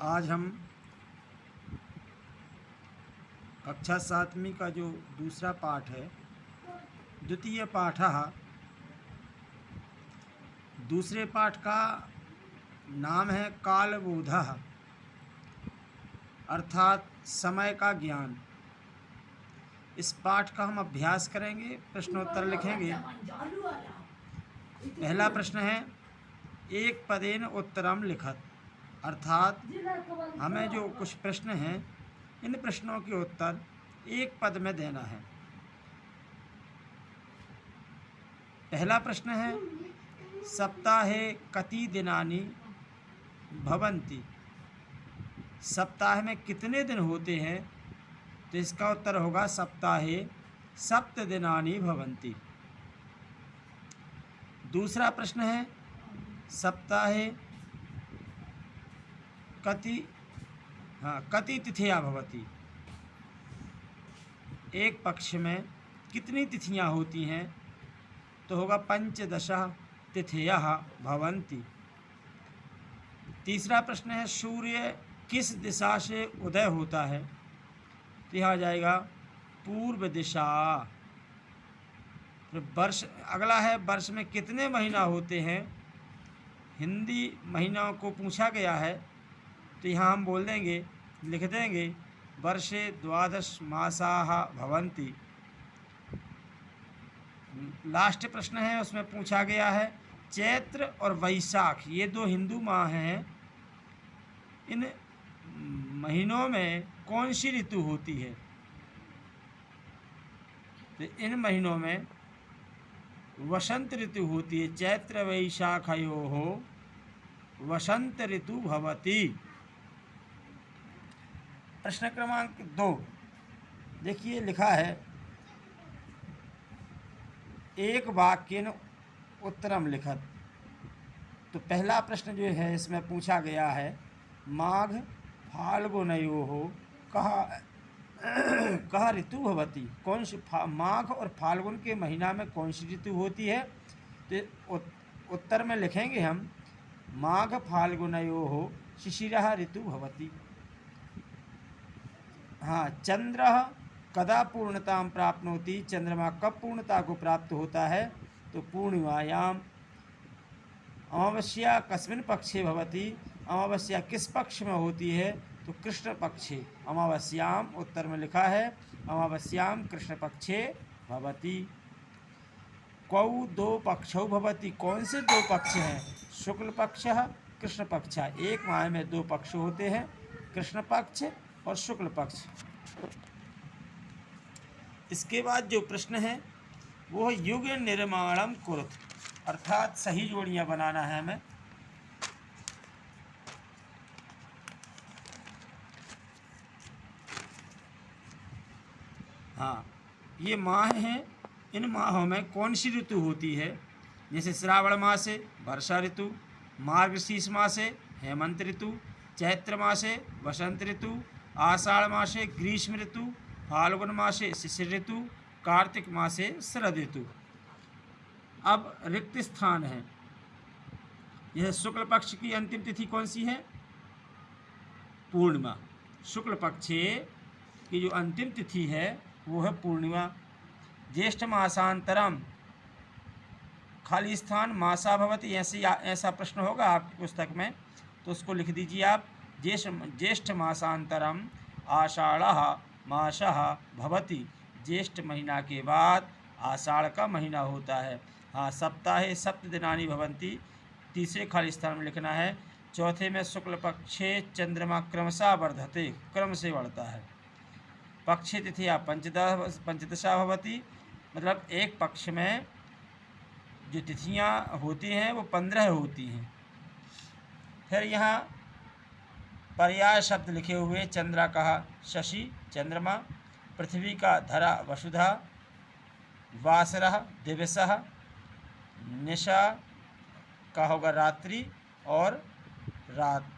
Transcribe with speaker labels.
Speaker 1: आज हम कक्षा 7वीं का जो दूसरा पाठ है, द्वितीय पाठः, दूसरे पाठ का नाम है कालबोधः, अर्थात समय का ज्ञान। इस पाठ का हम अभ्यास करेंगे, प्रश्नोत्तर लिखेंगे। पहला प्रश्न है, एक पदेन उत्तरम लिखत, अर्थात हमें जो कुछ प्रश्न हैं, इन प्रश्नों के उत्तर एक पद में देना है। पहला प्रश्न है, सप्ताहे कति दिनानि भवन्ति, सप्ताह में कितने दिन होते हैं? तो इसका उत्तर होगा सप्ताहे सप्त दिनानि भवन्ति। दूसरा प्रश्न है, सप्ताहे कति तिथियां भवति, एक पक्ष में कितनी तिथियां होती हैं? तो होगा पंचदश तिथयः भवन्ति। तीसरा प्रश्न है, सूर्य किस दिशा से उदय होता है? तो यहाँ आ जाएगा पूर्व दिशा। फिर वर्ष, अगला है, वर्ष में कितने महीना होते हैं? हिंदी महीनों को पूछा गया है, तो यहाँ हम बोल देंगे, लिख देंगे, वर्षे 12 मासाः भवन्ति। लास्ट प्रश्न है, उसमें पूछा गया है, चैत्र और वैशाख ये दो हिंदू माह हैं, इन महीनों में कौन सी ऋतु होती है? तो इन महीनों में वसंत ऋतु होती है। चैत्र वैशाखयोः वसंत ऋतु भवति। प्रश्न क्रमांक 2 देखिए, लिखा है, एक वाक्येन उत्तरम लिखत। तो पहला प्रश्न जो है इसमें पूछा गया है, माघ फाल्गुनयोः कः ऋतु भवति, कौन सी माघ और फाल्गुन के महीना में कौन सी ऋतु होती है? तो उत्तर में लिखेंगे हम, माघ फाल्गुनयोः शिशिरः ऋतु भवति। हाँ, चंद्रः कदा पूर्णतां प्राप्नोति, चंद्रमा कब पूर्णता को प्राप्त होता है? तो पूर्णिमायाम। अमावस्या कस्मिन् पक्षे भवति, अमावस्या किस पक्ष में होती है? तो कृष्ण पक्षे। अमावस्याम, उत्तर में लिखा है अमावस्याम कृष्ण पक्षे भवति। क्वौ दो पक्षौ भवति, कौन से दो पक्ष हैं? शुक्ल पक्षः कृष्ण पक्षः, एक माह में दो पक्ष होते हैं, कृष्ण पक्ष और शुक्ल पक्ष। इसके बाद जो प्रश्न है वो है, युग निर्माणम कुरुत, अर्थात सही जोड़ियां बनाना है हमें। हाँ, ये माह हैं, इन माहों में कौन सी ऋतु होती है? जैसे श्रावण मासे वर्षा ऋतु, मार्गशीर्ष मासे हेमंत ऋतु, चैत्र मासे वसंत ऋतु, आषाढ़ मासे ग्रीष्म ऋतु, फाल्गुन मासे शिशिर ऋतु, कार्तिक मासे शरद ऋतु। अब रिक्त स्थान है, यह शुक्ल पक्ष की अंतिम तिथि कौन सी है? पूर्णिमा। शुक्ल पक्ष की जो अंतिम तिथि है वो है पूर्णिमा। ज्येष्ठ मासांतरम, खाली स्थान मासा भवति, ऐसा प्रश्न होगा आपकी पुस्तक में, तो उसको लिख दीजिए आप, ज्येष्ठ मासांतरम आषाढ़ः मासः भवति, ज्येष्ठ महीना के बाद आषाढ़ का महीना होता है। हाँ, सप्ताहे सप्त दिनानि भवन्ति, तीसरे खाली स्थान में लिखना है। चौथे में शुक्ल पक्षे चंद्रमा क्रमशः वर्धते, क्रम से बढ़ता है। पक्षे तिथिया पंचदशा भवति, मतलब एक पक्ष में जो तिथियां होती हैं वो 15 होती हैं। फिर यहाँ पर्याय शब्द लिखे हुए, चंद्रा कहा शशि चंद्रमा, पृथ्वी का धरा वसुधा, वासरः दिवसः, निशा का होगा रात्रि और रात।